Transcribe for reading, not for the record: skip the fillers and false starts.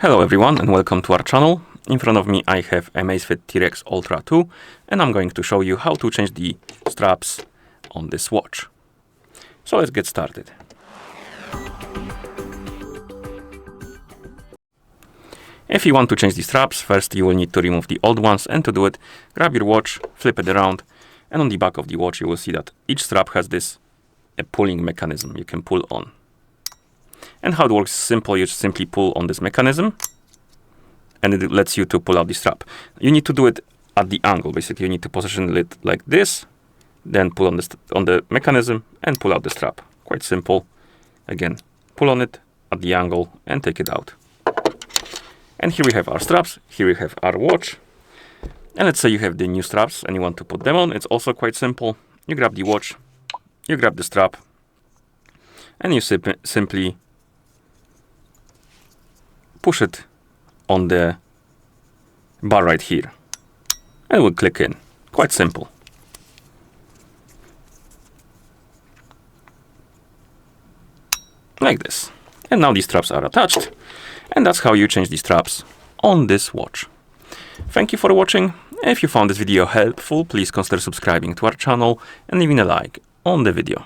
Hello everyone and welcome to our channel. In front of me I have AMAZFIT T-Rex Ultra 2 and I'm going to show you how to change the straps on this watch. So let's get started. If you want to change the straps, first you will need to remove the old ones, and to do it, grab your watch, flip it around, and on the back of the watch you will see that each strap has this pulling mechanism you can pull on. And how it works is simple. You just simply pull on this mechanism and it lets you to pull out the strap. You need to do it at the angle. Basically, you need to position it like this, then pull on the mechanism and pull out the strap. Quite simple. Again, pull on it at the angle and take it out. And here we have our straps. Here we have our watch. And let's say you have the new straps and you want to put them on. It's also quite simple. You grab the watch, you grab the strap, and you simply push it on the bar right here. And it will click in. Quite simple. Like this. And now these straps are attached. And that's how you change the straps on this watch. Thank you for watching. If you found this video helpful, please consider subscribing to our channel and leaving a like on the video.